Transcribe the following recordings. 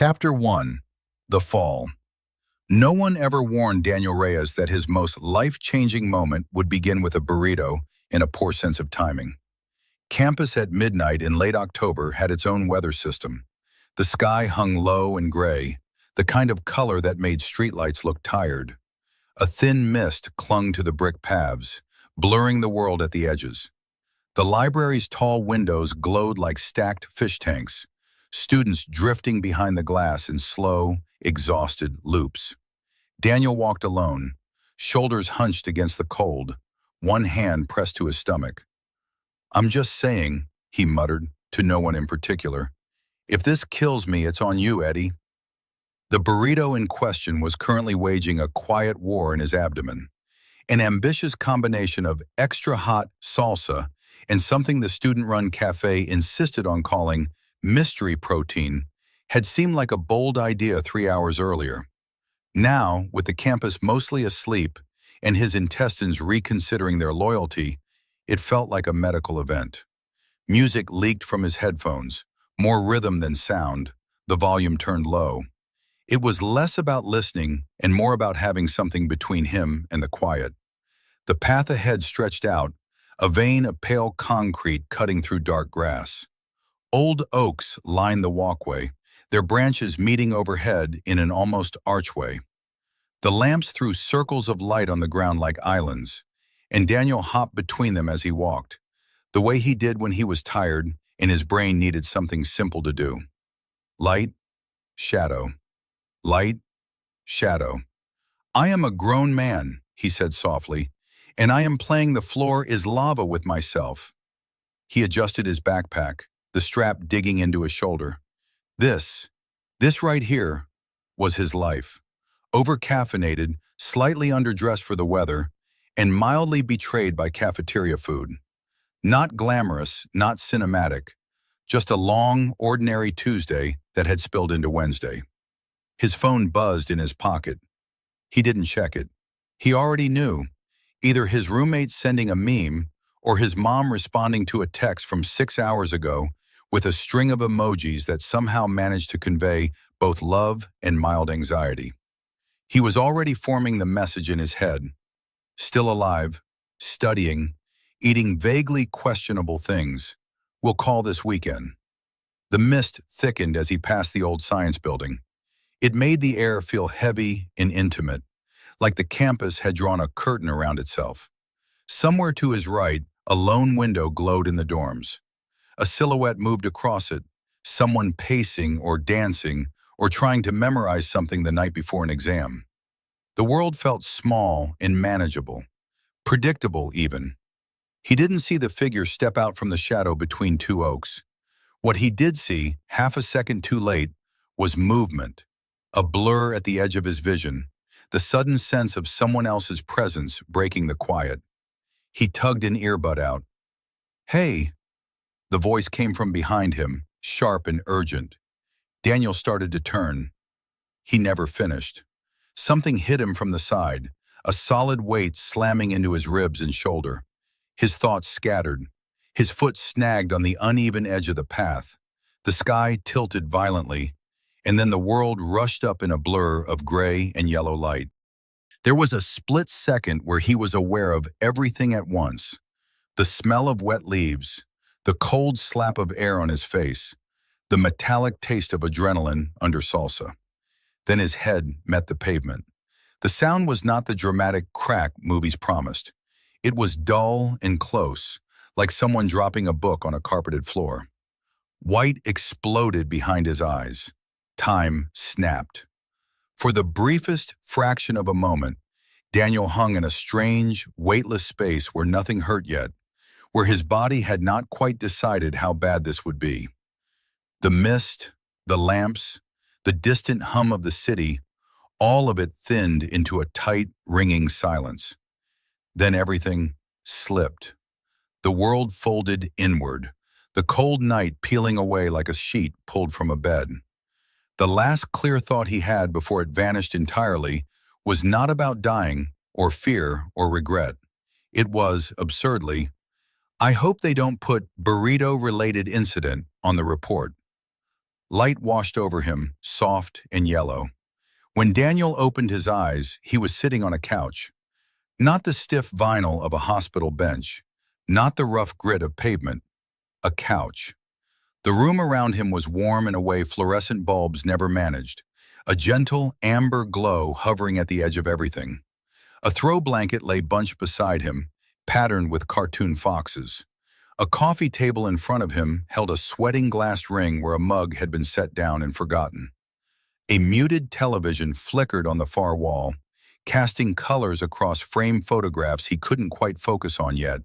Chapter 1. The Fall. No one ever warned Daniel Reyes that his most life-changing moment would begin with a burrito and a poor sense of timing. Campus at midnight in late October had its own weather system. The sky hung low and gray, the kind of color that made streetlights look tired. A thin mist clung to the brick paths, blurring the world at the edges. The library's tall windows glowed like stacked fish tanks, students drifting behind the glass in slow, exhausted loops. Daniel walked alone, shoulders hunched against the cold, one hand pressed to his stomach. "I'm just saying," he muttered, to no one in particular. "If this kills me, it's on you, Eddie." The burrito in question was currently waging a quiet war in his abdomen, an ambitious combination of extra hot salsa and something the student-run cafe insisted on calling mystery protein had seemed like a bold idea 3 hours earlier. Now, with the campus mostly asleep and his intestines reconsidering their loyalty, it felt like a medical event. Music leaked from his headphones, more rhythm than sound, the volume turned low. It was less about listening and more about having something between him and the quiet. The path ahead stretched out, a vein of pale concrete cutting through dark grass. Old oaks lined the walkway, their branches meeting overhead in an almost archway. The lamps threw circles of light on the ground like islands, and Daniel hopped between them as he walked, the way he did when he was tired and his brain needed something simple to do. Light, shadow. Light, shadow. "I am a grown man," he said softly, "and I am playing the floor is lava with myself." He adjusted his backpack, the strap digging into his shoulder. This right here, was his life. Over-caffeinated, slightly underdressed for the weather, and mildly betrayed by cafeteria food. Not glamorous, not cinematic, just a long, ordinary Tuesday that had spilled into Wednesday. His phone buzzed in his pocket. He didn't check it. He already knew. Either his roommate sending a meme or his mom responding to a text from 6 hours ago with a string of emojis that somehow managed to convey both love and mild anxiety. He was already forming the message in his head. Still alive, studying, eating vaguely questionable things. We'll call this weekend. The mist thickened as he passed the old science building. It made the air feel heavy and intimate, like the campus had drawn a curtain around itself. Somewhere to his right, a lone window glowed in the dorms. A silhouette moved across it, someone pacing or dancing or trying to memorize something the night before an exam. The world felt small and manageable, predictable even. He didn't see the figure step out from the shadow between two oaks. What he did see, half a second too late, was movement, a blur at the edge of his vision, the sudden sense of someone else's presence breaking the quiet. He tugged an earbud out. "Hey!" The voice came from behind him, sharp and urgent. Daniel started to turn. He never finished. Something hit him from the side, a solid weight slamming into his ribs and shoulder. His thoughts scattered. His foot snagged on the uneven edge of the path. The sky tilted violently, and then the world rushed up in a blur of gray and yellow light. There was a split second where he was aware of everything at once. The smell of wet leaves, the cold slap of air on his face, the metallic taste of adrenaline under salsa. Then his head met the pavement. The sound was not the dramatic crack movies promised. It was dull and close, like someone dropping a book on a carpeted floor. White exploded behind his eyes. Time snapped. For the briefest fraction of a moment, Daniel hung in a strange, weightless space where nothing hurt yet, where his body had not quite decided how bad this would be. The mist, the lamps, the distant hum of the city, all of it thinned into a tight, ringing silence. Then everything slipped. The world folded inward, the cold night peeling away like a sheet pulled from a bed. The last clear thought he had before it vanished entirely was not about dying or fear or regret. It was, absurdly, "I hope they don't put burrito-related incident on the report." Light washed over him, soft and yellow. When Daniel opened his eyes, he was sitting on a couch. Not the stiff vinyl of a hospital bench, not the rough grit of pavement, a couch. The room around him was warm in a way fluorescent bulbs never managed, a gentle amber glow hovering at the edge of everything. A throw blanket lay bunched beside him, patterned with cartoon foxes. A coffee table in front of him held a sweating glass ring where a mug had been set down and forgotten. A muted television flickered on the far wall, casting colors across framed photographs he couldn't quite focus on yet.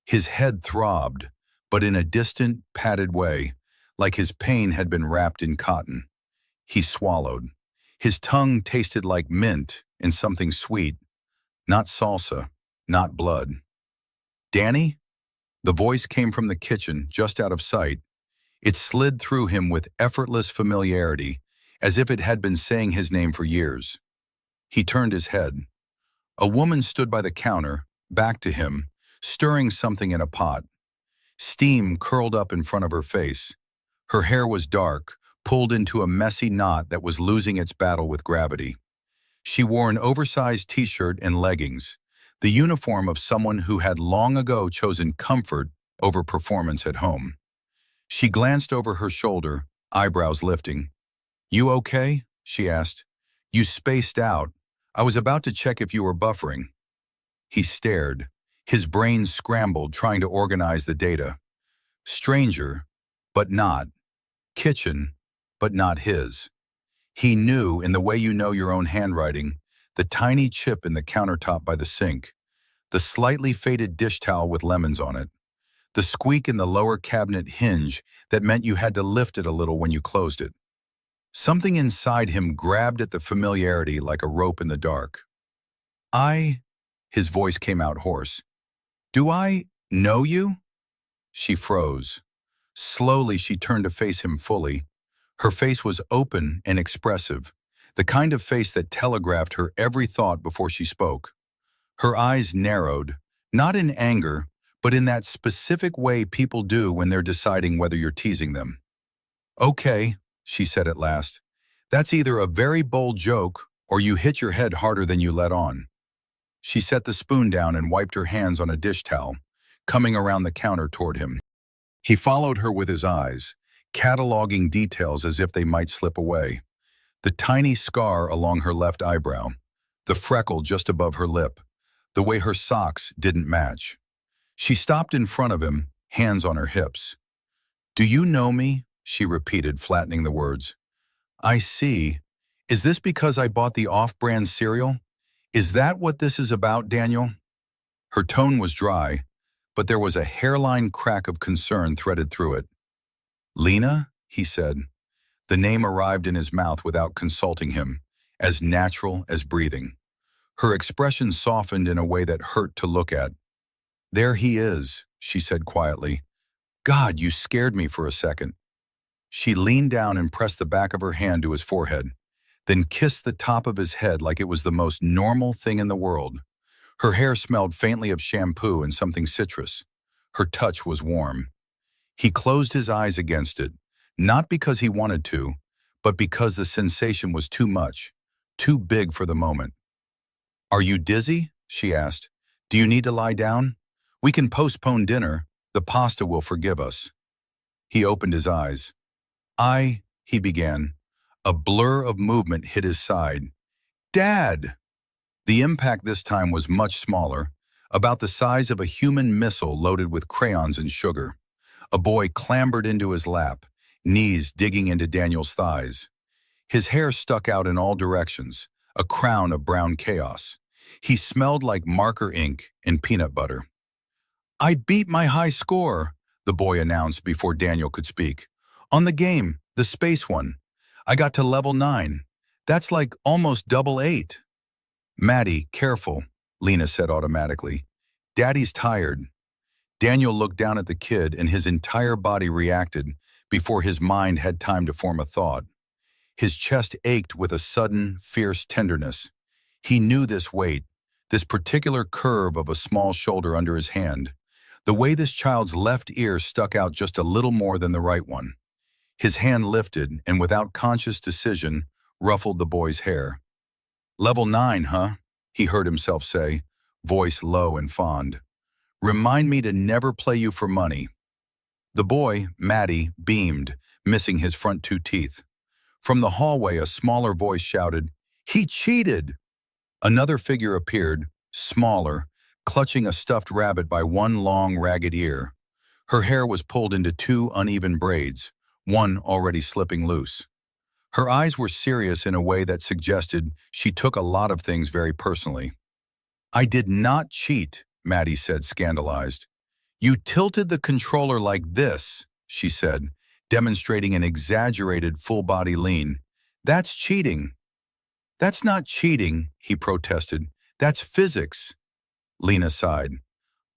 His head throbbed, but in a distant, padded way, like his pain had been wrapped in cotton. He swallowed. His tongue tasted like mint and something sweet, not salsa, not blood. "Danny?" The voice came from the kitchen, just out of sight. It slid through him with effortless familiarity, as if it had been saying his name for years. He turned his head. A woman stood by the counter, back to him, stirring something in a pot. Steam curled up in front of her face. Her hair was dark, pulled into a messy knot that was losing its battle with gravity. She wore an oversized t-shirt and leggings, the uniform of someone who had long ago chosen comfort over performance at home. She glanced over her shoulder, eyebrows lifting. "You okay?" she asked. "You spaced out. I was about to check if you were buffering." He stared. His brain scrambled, trying to organize the data. Stranger, but not. Kitchen, but not his. He knew, in the way you know your own handwriting, the tiny chip in the countertop by the sink, the slightly faded dish towel with lemons on it, the squeak in the lower cabinet hinge that meant you had to lift it a little when you closed it. Something inside him grabbed at the familiarity like a rope in the dark. His voice came out hoarse. "Do I know you?" She froze. Slowly, she turned to face him fully. Her face was open and expressive, the kind of face that telegraphed her every thought before she spoke. Her eyes narrowed, not in anger, but in that specific way people do when they're deciding whether you're teasing them. "Okay," she said at last. "That's either a very bold joke or you hit your head harder than you let on." She set the spoon down and wiped her hands on a dish towel, coming around the counter toward him. He followed her with his eyes, cataloging details as if they might slip away. The tiny scar along her left eyebrow, the freckle just above her lip, the way her socks didn't match. She stopped in front of him, hands on her hips. "Do you know me?" she repeated, flattening the words. "I see. Is this because I bought the off-brand cereal? Is that what this is about, Daniel?" Her tone was dry, but there was a hairline crack of concern threaded through it. "Lena?" he said. The name arrived in his mouth without consulting him, as natural as breathing. Her expression softened in a way that hurt to look at. "There he is," she said quietly. "God, you scared me for a second." She leaned down and pressed the back of her hand to his forehead, then kissed the top of his head like it was the most normal thing in the world. Her hair smelled faintly of shampoo and something citrus. Her touch was warm. He closed his eyes against it, not because he wanted to, but because the sensation was too much, too big for the moment. "Are you dizzy?" she asked. "Do you need to lie down? We can postpone dinner. The pasta will forgive us." He opened his eyes. He began. A blur of movement hit his side. "Dad!" The impact this time was much smaller, about the size of a human missile loaded with crayons and sugar. A boy clambered into his lap, knees digging into Daniel's thighs. His hair stuck out in all directions, a crown of brown chaos. He smelled like marker ink and peanut butter. "I beat my high score," the boy announced before Daniel could speak. "On the game, the space one. I got to level 9. That's like almost double 8. "Maddie, careful," Lena said automatically. "Daddy's tired." Daniel looked down at the kid and his entire body reacted before his mind had time to form a thought. His chest ached with a sudden, fierce tenderness. He knew this weight, this particular curve of a small shoulder under his hand, the way this child's left ear stuck out just a little more than the right one. His hand lifted and without conscious decision, ruffled the boy's hair. "Level 9, huh?" he heard himself say, voice low and fond. "Remind me to never play you for money." The boy, Matty, beamed, missing his front 2 teeth. From the hallway, a smaller voice shouted, "He cheated!" Another figure appeared, smaller, clutching a stuffed rabbit by one long, ragged ear. Her hair was pulled into 2 uneven braids, one already slipping loose. Her eyes were serious in a way that suggested she took a lot of things very personally. "I did not cheat," Maddie said, scandalized. "You tilted the controller like this," she said, demonstrating an exaggerated full-body lean. "That's cheating." "That's not cheating," he protested. "That's physics." Lena sighed.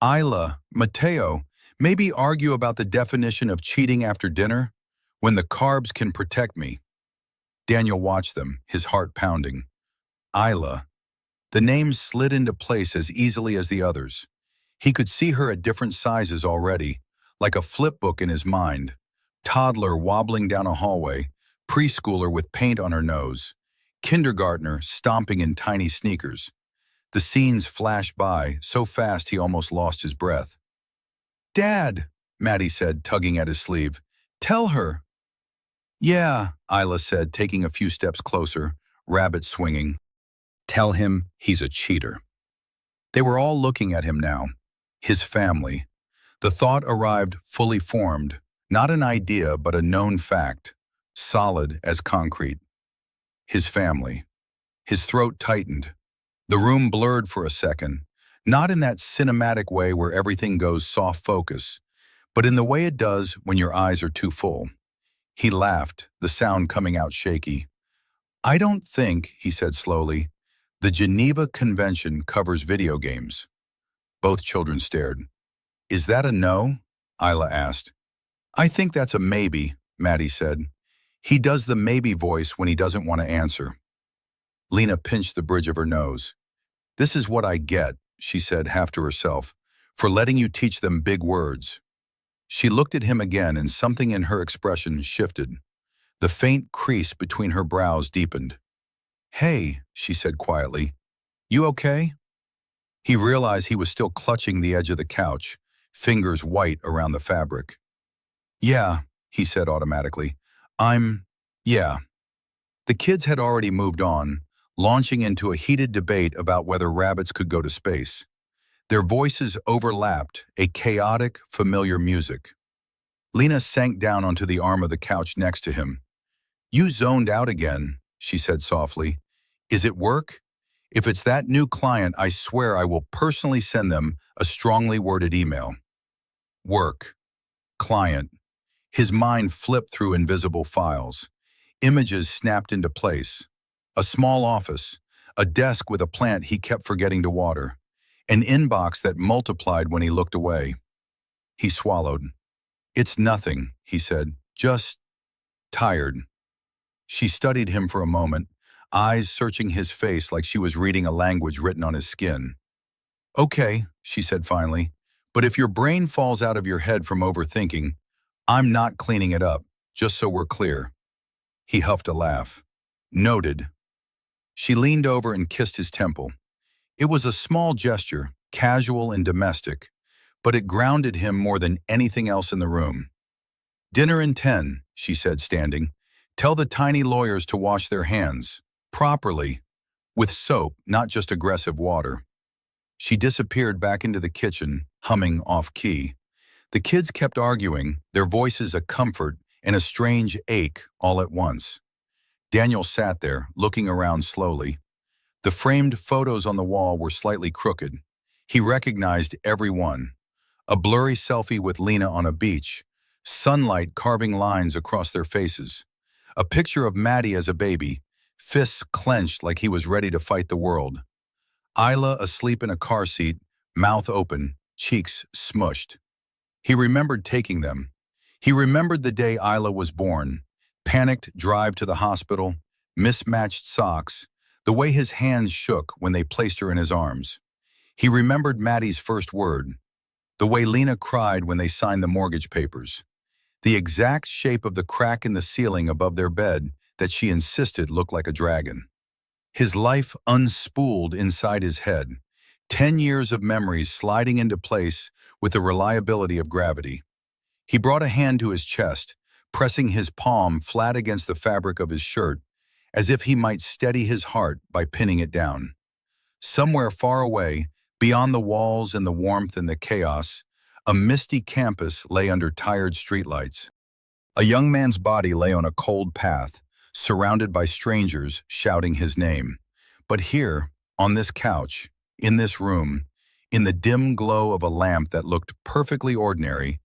"Isla, Mateo, maybe argue about the definition of cheating after dinner, when the carbs can protect me." Daniel watched them, his heart pounding. Isla. The name slid into place as easily as the others. He could see her at different sizes already, like a flipbook in his mind. Toddler wobbling down a hallway, preschooler with paint on her nose, kindergartner stomping in tiny sneakers. The scenes flashed by, so fast he almost lost his breath. "Dad," Maddie said, tugging at his sleeve. "Tell her." "Yeah," Isla said, taking a few steps closer, rabbit swinging. "Tell him he's a cheater." They were all looking at him now. His family. The thought arrived fully formed, not an idea but a known fact, solid as concrete. His family. His throat tightened. The room blurred for a second, not in that cinematic way where everything goes soft focus, but in the way it does when your eyes are too full. He laughed, the sound coming out shaky. "I don't think," he said slowly, "the Geneva Convention covers video games." Both children stared. "Is that a no?" Isla asked. "I think that's a maybe," Maddie said. "He does the maybe voice when he doesn't want to answer." Lena pinched the bridge of her nose. "This is what I get," she said half to herself, "for letting you teach them big words." She looked at him again and something in her expression shifted. The faint crease between her brows deepened. "Hey," she said quietly, "you okay?" He realized he was still clutching the edge of the couch, fingers white around the fabric. "Yeah," he said automatically. Yeah." The kids had already moved on, launching into a heated debate about whether rabbits could go to space. Their voices overlapped, a chaotic, familiar music. Lena sank down onto the arm of the couch next to him. "You zoned out again," she said softly. "Is it work? If it's that new client, I swear I will personally send them a strongly worded email." Work. Client. His mind flipped through invisible files. Images snapped into place. A small office. A desk with a plant he kept forgetting to water. An inbox that multiplied when he looked away. He swallowed. "It's nothing," he said. "Just tired." She studied him for a moment, eyes searching his face like she was reading a language written on his skin. "Okay," she said finally, "but if your brain falls out of your head from overthinking, I'm not cleaning it up, just so we're clear." He huffed a laugh. "Noted." She leaned over and kissed his temple. It was a small gesture, casual and domestic, but it grounded him more than anything else in the room. "Dinner in 10, she said, standing. "Tell the tiny lawyers to wash their hands, properly, with soap, not just aggressive water." She disappeared back into the kitchen, humming off-key. The kids kept arguing, their voices a comfort and a strange ache all at once. Daniel sat there, looking around slowly. The framed photos on the wall were slightly crooked. He recognized every one. A blurry selfie with Lena on a beach, sunlight carving lines across their faces. A picture of Maddie as a baby, fists clenched like he was ready to fight the world. Isla asleep in a car seat, mouth open, cheeks smushed. He remembered taking them. He remembered the day Isla was born, panicked drive to the hospital, mismatched socks, the way his hands shook when they placed her in his arms. He remembered Maddie's first word, the way Lena cried when they signed the mortgage papers. the exact shape of the crack in the ceiling above their bed that she insisted looked like a dragon. His life unspooled inside his head, 10 years of memories sliding into place with the reliability of gravity. He brought a hand to his chest, pressing his palm flat against the fabric of his shirt, as if he might steady his heart by pinning it down. Somewhere far away, beyond the walls and the warmth and the chaos, a misty campus lay under tired streetlights. A young man's body lay on a cold path, surrounded by strangers shouting his name. But here, on this couch, in this room, in the dim glow of a lamp that looked perfectly ordinary,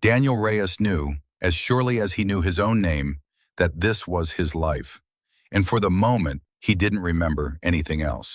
Daniel Reyes knew, as surely as he knew his own name, that this was his life. And for the moment, he didn't remember anything else.